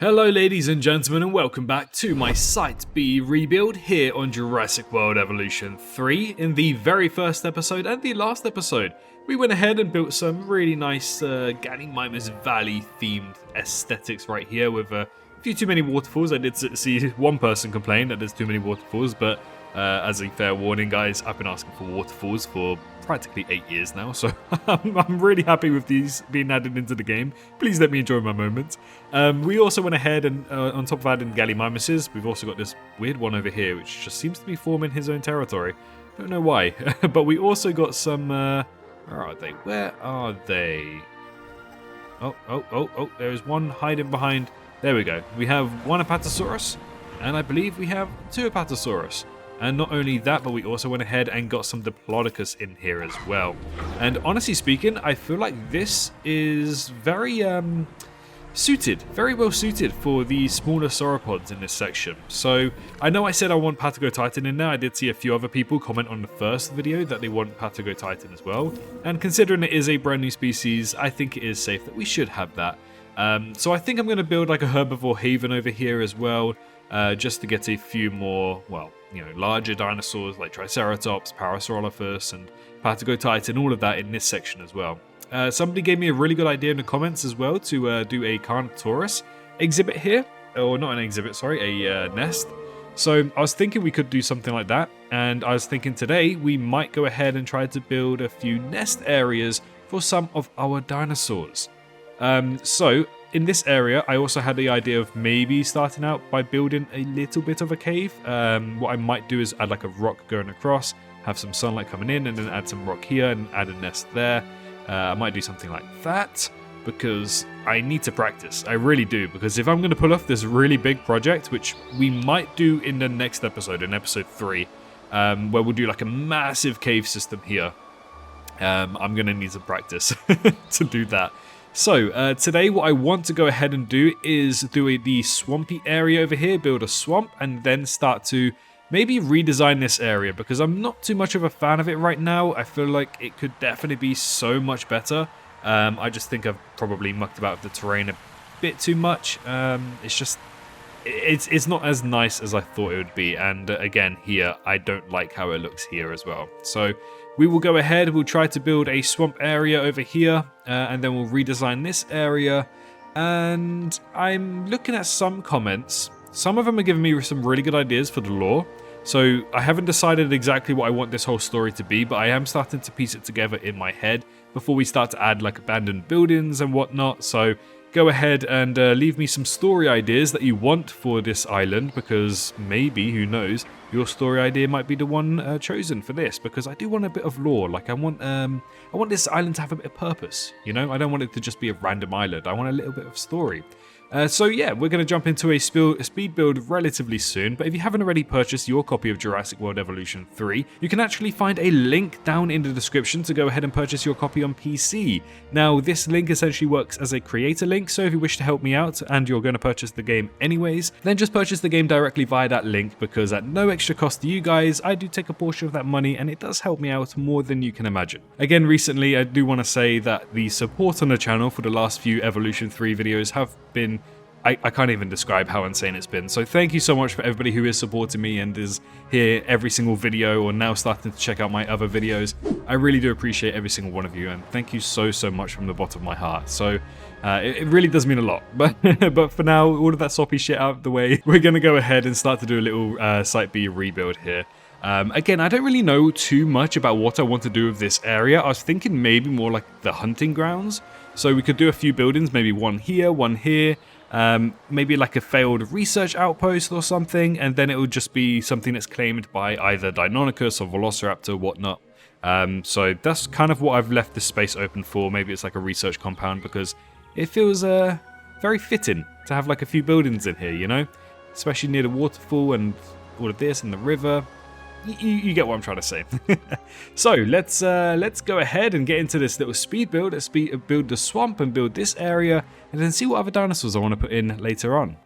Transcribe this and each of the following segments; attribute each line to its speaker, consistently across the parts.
Speaker 1: Hello ladies and gentlemen, and welcome back to my Site B rebuild here on Jurassic World Evolution 3. In the very first episode and the last episode, we went ahead and built some really nice Ganymedes Valley themed aesthetics right here with a few too many waterfalls. I did see one person complain that there's too many waterfalls, but as a fair warning guys, I've been asking for waterfalls for practically 8 years now, so I'm really happy with these being added into the game. Please let me enjoy my moment. We also went ahead and on top of adding Gallimimuses, we've also got this weird one over here which just seems to be forming his own territory. Don't know why. But we also got some where are they? Where are they? Oh, there is one hiding behind. There we go. We have one Apatosaurus, and I believe we have two Apatosaurus. And not only that, but we also went ahead and got some Diplodocus in here as well. And honestly speaking, I feel like this is very very well suited for the smaller sauropods in this section. So I know I said I want Patagotitan in there. I did see a few other people comment on the first video that they want Patagotitan as well. And considering it is a brand new species, I think it is safe that we should have that. So I think I'm going to build like a herbivore haven over here as well, just to get a few more, well, you know, larger dinosaurs like Triceratops, Parasaurolophus, and Patagotitan, all of that in this section as well. Somebody gave me a really good idea in the comments as well to do a Carnotaurus exhibit here, or not an exhibit, sorry, a nest. So I was thinking we could do something like that, and I was thinking today we might go ahead and try to build a few nest areas for some of our dinosaurs. So in this area, I also had the idea of maybe starting out by building a little bit of a cave. What I might do is add like a rock going across, have some sunlight coming in, and then add some rock here and add a nest there. I might do something like that because I need to practice. I really do, because if I'm going to pull off this really big project, which we might do in the next episode, in episode 3, where we'll do like a massive cave system here, I'm going to need some practice to do that. So, today what I want to go ahead and do is do the swampy area over here, build a swamp, and then start to maybe redesign this area, because I'm not too much of a fan of it right now. I feel like it could definitely be so much better. I just think I've probably mucked about with the terrain a bit too much. It's just, it's not as nice as I thought it would be, and again, here, I don't like how it looks here as well. So, we will go ahead, we'll try to build a swamp area over here, and then we'll redesign this area. And I'm looking at some comments. Some of them are giving me some really good ideas for the lore. So I haven't decided exactly what I want this whole story to be, but I am starting to piece it together in my head before we start to add like abandoned buildings and whatnot. So go ahead and leave me some story ideas that you want for this island, because maybe, who knows, your story idea might be the one chosen for this, because I do want a bit of lore. Like I want this island to have a bit of purpose, you know? I don't want it to just be a random island. I want a little bit of story. So yeah, we're going to jump into a speed build relatively soon, but if you haven't already purchased your copy of Jurassic World Evolution 3, you can actually find a link down in the description to go ahead and purchase your copy on PC. Now, this link essentially works as a creator link, so if you wish to help me out and you're going to purchase the game anyways, then just purchase the game directly via that link, because at no extra cost to you guys, I do take a portion of that money, and it does help me out more than you can imagine. Again, recently, I do want to say that the support on the channel for the last few Evolution 3 videos have been, I can't even describe how insane it's been. So thank you so much for everybody who is supporting me and is here every single video, or now starting to check out my other videos. I really do appreciate every single one of you, and thank you so much from the bottom of my heart. So it really does mean a lot. But for now, all of that soppy shit out of the way, we're going to go ahead and start to do a little Site B rebuild here. Again, I don't really know too much about what I want to do with this area. I was thinking maybe more like the hunting grounds. So we could do a few buildings, maybe one here, maybe like a failed research outpost or something, and then it would just be something that's claimed by either Deinonychus or Velociraptor, whatnot. So that's kind of what I've left this space open for. Maybe it's like a research compound, because it feels very fitting to have like a few buildings in here, you know? Especially near the waterfall and all of this and the river. You get what I'm trying to say. So let's go ahead and get into this little speed build. Let's build the swamp and build this area, and then see what other dinosaurs I want to put in later on.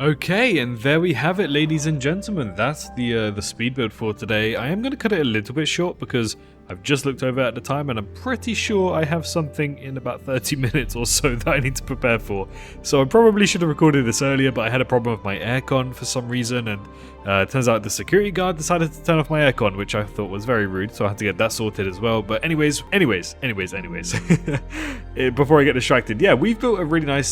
Speaker 1: Okay, and there we have it, ladies and gentlemen. That's the speed build for today. I am going to cut it a little bit short because I've just looked over at the time and I'm pretty sure I have something in about 30 minutes or so that I need to prepare for. So I probably should have recorded this earlier, but I had a problem with my aircon for some reason, and it turns out the security guard decided to turn off my aircon, which I thought was very rude, so I had to get that sorted as well. But anyways, before I get distracted, yeah, we've built a really nice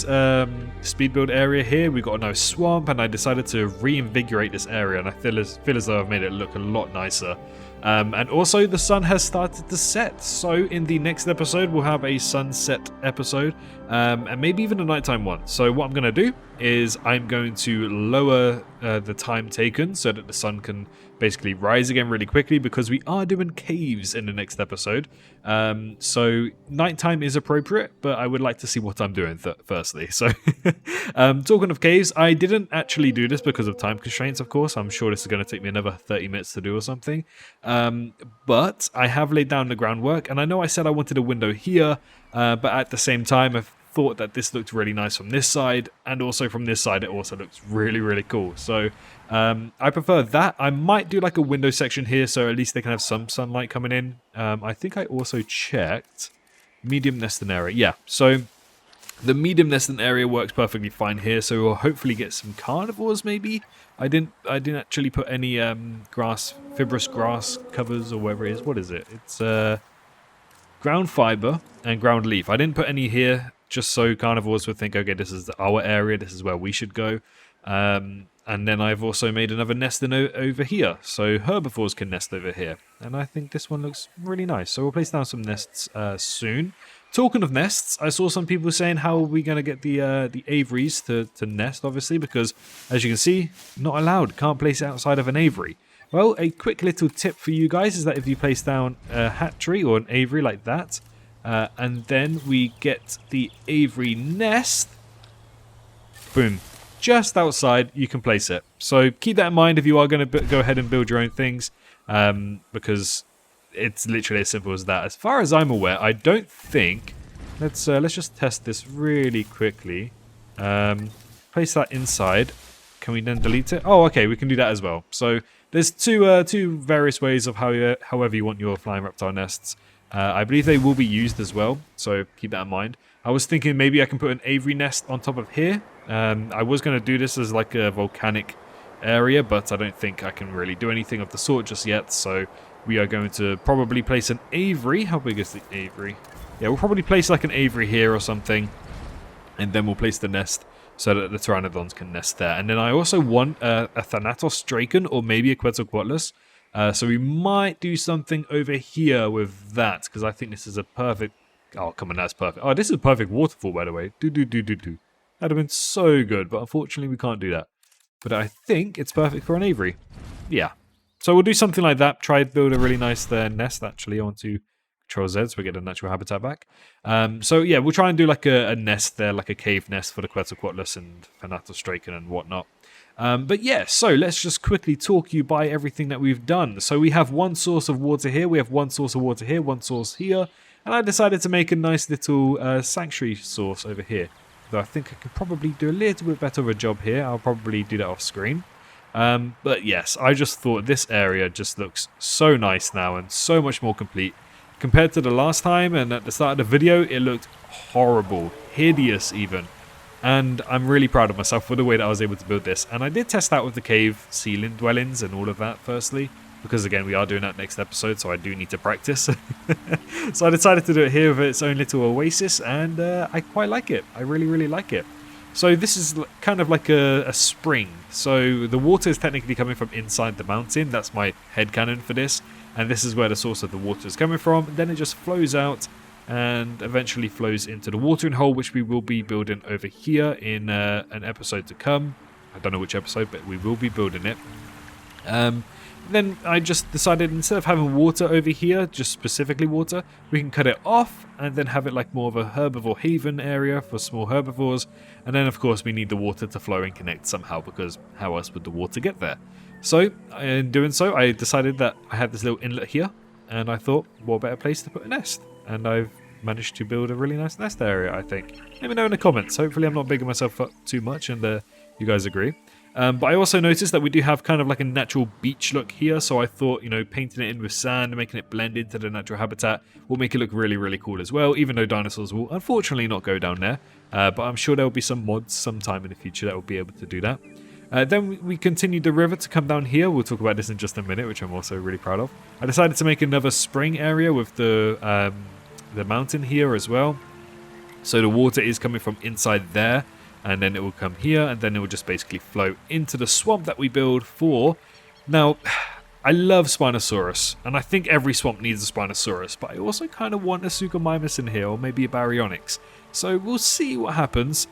Speaker 1: speed build area here. We've got a nice swamp, and I decided to reinvigorate this area, and I feel as though I've made it look a lot nicer. And also the sun has started to set, so in the next episode we'll have a sunset episode, and maybe even a nighttime one. So what I'm going to do is I'm going to lower the time taken so that the sun can basically rise again really quickly, because we are doing caves in the next episode. So nighttime is appropriate, but I would like to see what I'm doing firstly. So talking of caves, I didn't actually do this because of time constraints, of course. I'm sure this is going to take me another 30 minutes to do or something. But I have laid down the groundwork, and I know I said I wanted a window here, but at the same time I thought that this looked really nice from this side, and also from this side it also looks really, really cool. So I prefer that. I might do like a window section here, so at least they can have some sunlight coming in. I think I also checked medium nesting area. Yeah, so the medium nesting area works perfectly fine here, so we'll hopefully get some carnivores maybe. I didn't actually put any fibrous grass covers or whatever it is. What is it? It's ground fiber and ground leaf. I didn't put any here just so carnivores would think, okay, this is our area, this is where we should go. And then I've also made another nesting over here, so herbivores can nest over here. And I think this one looks really nice, so we'll place down some nests soon. Talking of nests, I saw some people saying how are we going to get the aviaries to nest, obviously, because as you can see, not allowed, can't place it outside of an aviary. Well, a quick little tip for you guys is that if you place down a hatchery or an aviary like that, and then we get the aviary nest, boom, just outside you can place it. So keep that in mind if you are going to go ahead and build your own things, because it's literally as simple as that. As far as I'm aware, I don't think, let's just test this really quickly. Place that inside. Can we then delete it? Oh, okay, we can do that as well. So there's two various ways of however you want your flying reptile nests. I believe they will be used as well, so keep that in mind. I was thinking maybe I can put an aviary nest on top of here. I was going to do this as like a volcanic area, but I don't think I can really do anything of the sort just yet, so we are going to probably place an aviary. How big is the aviary? Yeah, we'll probably place like an aviary here or something, and then we'll place the nest so that the pteranodons can nest there. And then I also want a Thanatos Draken or maybe a Quetzalcoatlus. So we might do something over here with that, because I think this is a perfect... Oh, come on, that's perfect. Oh, this is a perfect waterfall, by the way. That'd have been so good, but unfortunately we can't do that. But I think it's perfect for an aviary. Yeah. So we'll do something like that. Try to build a really nice nest, actually. I want to Control Z so we get a natural habitat back. So yeah, we'll try and do like a nest there, like a cave nest for the Quetzalcoatlus and Thanatos Draken and whatnot. But yeah, so let's just quickly talk you by everything that we've done. So we have one source of water here, we have one source of water here, one source here, and I decided to make a nice little sanctuary source over here. Though I think I could probably do a little bit better of a job here. I'll probably do that off screen. But yes, I just thought this area just looks so nice now and so much more complete. Compared to the last time and at the start of the video, it looked horrible, hideous even. And I'm really proud of myself for the way that I was able to build this. And I did test out with the cave ceiling dwellings and all of that firstly, because again, we are doing that next episode, so I do need to practice. So I decided to do it here with its own little oasis, and I quite like it. I really, really like it. So this is kind of like a spring. So the water is technically coming from inside the mountain. That's my headcanon for this. And this is where the source of the water is coming from. And then it just flows out and eventually flows into the watering hole, which we will be building over here in an episode to come. I don't know which episode, but we will be building it. Then I just decided instead of having water over here, just specifically water, we can cut it off and then have it like more of a herbivore haven area for small herbivores. And then of course we need the water to flow and connect somehow, because how else would the water get there? So in doing so, I decided that I had this little inlet here, and I thought, what better place to put a nest? And I've managed to build a really nice nest area, I think. Let me know in the comments. Hopefully I'm not bigging myself up too much and You guys agree? But I also noticed that we do have kind of like a natural beach look here, so I thought, painting it in with sand and making it blend into the natural habitat will make it look really, really cool as well, even though dinosaurs will unfortunately not go down there. But I'm sure there will be some mods sometime in the future that will be able to do that. Then we continued the river to come down here. We'll talk about this in just a minute, which I'm also really proud of. I decided to make another spring area with the mountain here as well. So the water is coming from inside there, and then it will come here, and then it will just basically flow into the swamp that we build for. Now, I love Spinosaurus, and I think every swamp needs a Spinosaurus, but I also kind of want a Suchomimus in here, or maybe a Baryonyx. So we'll see what happens.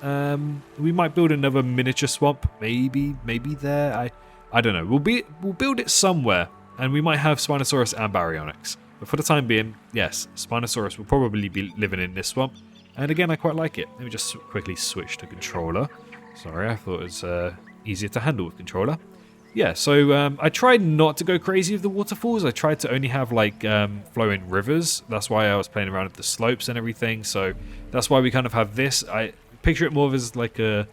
Speaker 1: We might build another miniature swamp, maybe there. I don't know. We'll build it somewhere, and we might have Spinosaurus and Baryonyx. But for the time being, yes, Spinosaurus will probably be living in this swamp. And again, I quite like it. Let me just quickly switch to controller. Sorry, I thought it was easier to handle with controller. Yeah, so I tried not to go crazy with the waterfalls. I tried to only have like flowing rivers. That's why I was playing around with the slopes and everything. So that's why we kind of have this. I picture it more as like a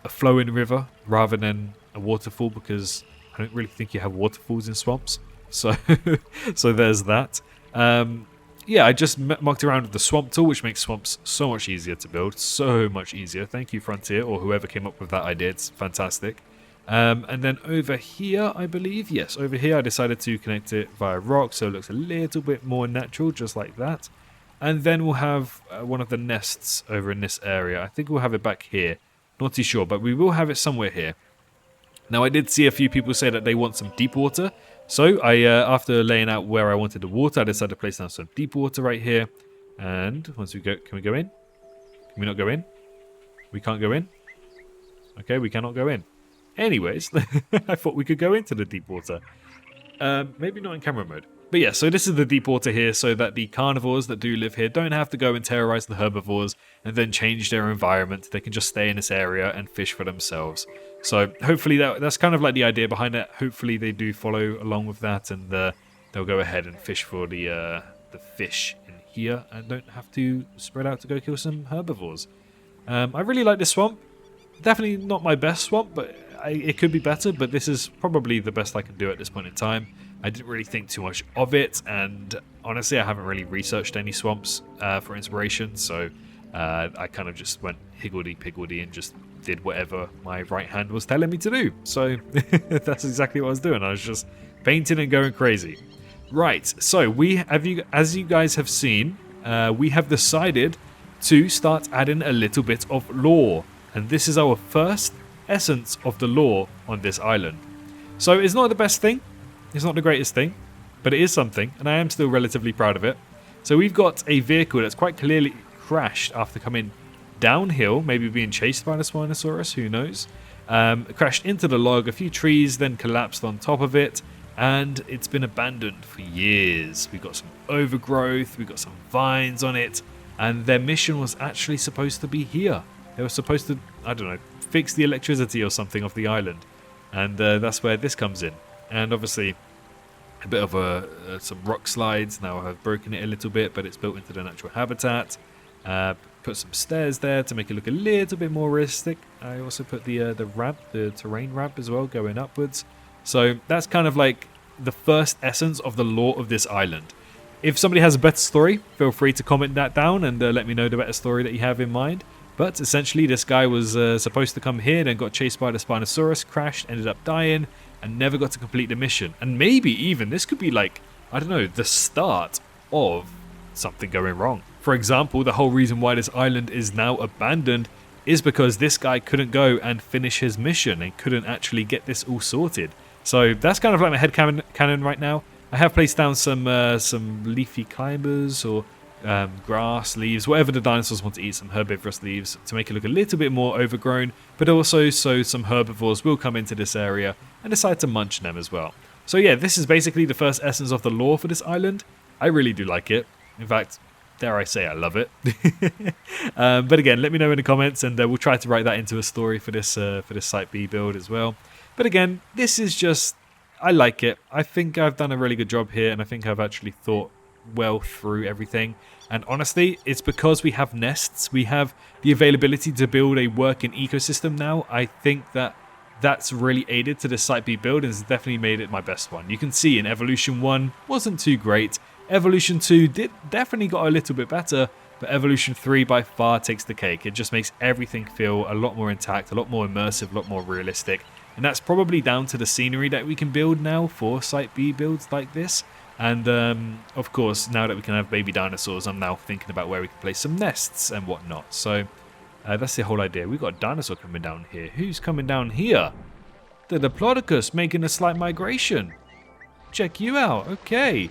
Speaker 1: flowing river rather than a waterfall, because I don't really think you have waterfalls in swamps. So, so there's that. Yeah, I just mucked around with the swamp tool, which makes swamps so much easier to build. So much easier. Thank you, Frontier, or whoever came up with that idea. It's fantastic. And then over here, I believe, yes, over here I decided to connect it via rock, so it looks a little bit more natural, just like that. And then we'll have one of the nests over in this area. I think we'll have it back here. Not too sure, but we will have it somewhere here. Now, I did see a few people say that they want some deep water. So I, after laying out where I wanted the water, I decided to place down some deep water right here. And once we go, can we go in? Can we not go in? We can't go in? Okay, we cannot go in. Anyways, I thought we could go into the deep water. Maybe not in camera mode. But yeah, so this is the deep water here, so that the carnivores that do live here don't have to go and terrorize the herbivores and then change their environment. They can just stay in this area and fish for themselves. So hopefully that's kind of like the idea behind it. Hopefully they do follow along with that, and they'll go ahead and fish for the fish in here and don't have to spread out to go kill some herbivores. I really like this swamp. Definitely not my best swamp, but it could be better, but this is probably the best I can do at this point in time. I didn't really think too much of it, and honestly I haven't really researched any swamps for inspiration, so I kind of just went higgledy-piggledy and just did whatever my right hand was telling me to do. So that's exactly what I was doing. I was just painting and going crazy. Right, so as you guys have seen, we have decided to start adding a little bit of lore, and this is our first essence of the lore on this island. So it's not the best thing, it's not the greatest thing, but it is something, and I am still relatively proud of it. So we've got a vehicle that's quite clearly crashed after coming downhill, maybe being chased by the Spinosaurus, who knows. Crashed into the log, a few trees then collapsed on top of it, and it's been abandoned for years. We've got some overgrowth, we've got some vines on it, and their mission was actually supposed to be here. They were supposed to, I don't know, fix the electricity or something of the island, and that's where this comes in. And obviously a bit of some rock slides now have broken it a little bit, but it's built into the natural habitat. Put some stairs there to make it look a little bit more realistic. I also put the ramp, the terrain ramp as well, going upwards. So that's kind of like the first essence of the lore of this island. If somebody has a better story, feel free to comment that down and let me know the better story that you have in mind. But essentially this guy was supposed to come here, then got chased by the Spinosaurus, crashed, ended up dying, and never got to complete the mission. And maybe even this could be like, I don't know, the start of something going wrong. For example, the whole reason why this island is now abandoned is because this guy couldn't go and finish his mission and couldn't actually get this all sorted. So that's kind of like my head canon right now. I have placed down some leafy climbers or grass, leaves, whatever the dinosaurs want to eat, some herbivorous leaves to make it look a little bit more overgrown, but also so some herbivores will come into this area and decide to munch them as well. So yeah, this is basically the first essence of the lore for this island. I really do like it. In fact, dare I say I love it. But again, let me know in the comments, and we'll try to write that into a story for this Site B build as well. But again, this is just, I like it. I think I've done a really good job here, and I think I've actually thought well through everything. And honestly, it's because we have nests, we have the availability to build a working ecosystem now. I think that's really aided to the Site B build and has definitely made it my best one. You can see in Evolution 1 wasn't too great. Evolution 2 definitely got a little bit better, but Evolution 3 by far takes the cake. It just makes everything feel a lot more intact, a lot more immersive, a lot more realistic. And that's probably down to the scenery that we can build now for Site B builds like this. And of course, now that we can have baby dinosaurs, I'm now thinking about where we can place some nests and whatnot. So that's the whole idea. We've got a dinosaur coming down here. Who's coming down here? The Diplodocus making a slight migration. Check you out. Okay.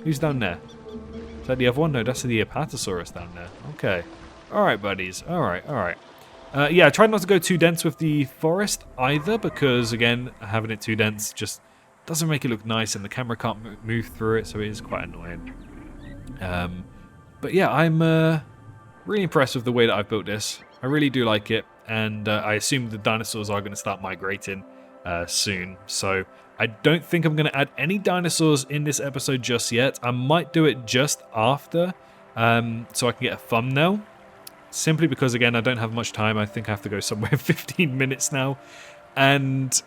Speaker 1: Who's down there? Is that the other one? No, that's the Apatosaurus down there. Okay. Alright, buddies. Alright. Yeah, try not to go too dense with the forest either, because, again, having it too dense just doesn't make it look nice, and the camera can't move through it, so it is quite annoying. But yeah, I'm really impressed with the way that I've built this. I really do like it, and I assume the dinosaurs are going to start migrating soon, so I don't think I'm going to add any dinosaurs in this episode just yet. I might do it just after, so I can get a thumbnail. Simply because, again, I don't have much time. I think I have to go somewhere in 15 minutes now. And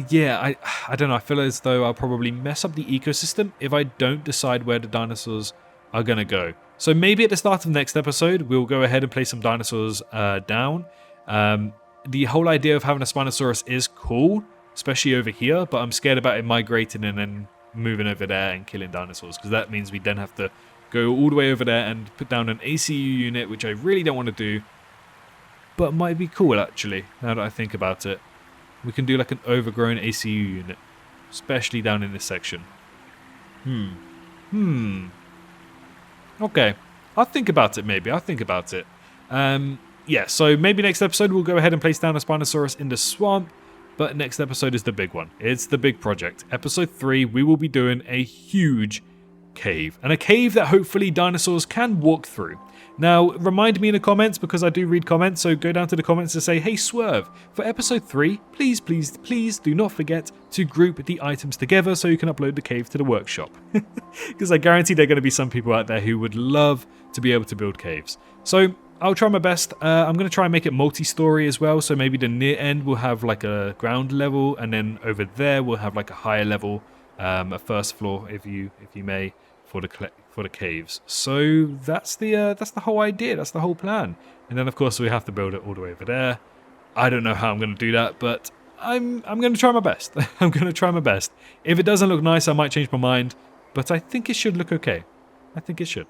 Speaker 1: yeah, I don't know. I feel as though I'll probably mess up the ecosystem if I don't decide where the dinosaurs are going to go. So maybe at the start of next episode, we'll go ahead and place some dinosaurs down. The whole idea of having a Spinosaurus is cool, especially over here, but I'm scared about it migrating and then moving over there and killing dinosaurs, because that means we then have to go all the way over there and put down an ACU unit, which I really don't want to do, but might be cool actually, now that I think about it. We can do like an overgrown ACU unit, especially down in this section. Okay, I'll think about it maybe, yeah, so maybe next episode we'll go ahead and place down a Spinosaurus in the swamp, but next episode is the big one. It's the big project. Episode 3, we will be doing a huge cave, and a cave that hopefully dinosaurs can walk through. Now, remind me in the comments, because I do read comments, so go down to the comments and say, hey Swerve, for episode 3, please do not forget to group the items together so you can upload the cave to the workshop. Because I guarantee there are going to be some people out there who would love to be able to build caves. So I'll try my best. I'm going to try and make it multi-story as well, so maybe the near end will have like a ground level, and then over there we'll have like a higher level, a first floor, if you may, for the caves. So that's the whole idea. That's the whole plan. And then of course we have to build it all the way over there. I don't know how I'm going to do that, but I'm going to try my best. I'm going to try my best. If it doesn't look nice, I might change my mind, but I think it should look okay. I think it should.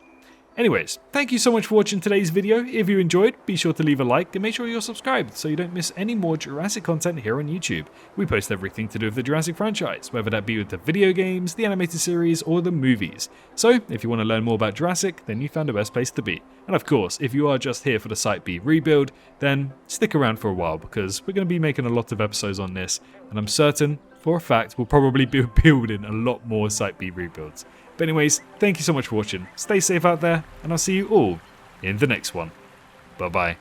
Speaker 1: Anyways, thank you so much for watching today's video. If you enjoyed, be sure to leave a like and make sure you're subscribed so you don't miss any more Jurassic content here on YouTube. We post everything to do with the Jurassic franchise, whether that be with the video games, the animated series, or the movies. So, if you want to learn more about Jurassic, then you found the best place to be. And of course, if you are just here for the Site B rebuild, then stick around for a while, because we're going to be making a lot of episodes on this, and I'm certain, for a fact, we'll probably be building a lot more Site B rebuilds. But anyways, thank you so much for watching. Stay safe out there, and I'll see you all in the next one. Bye bye.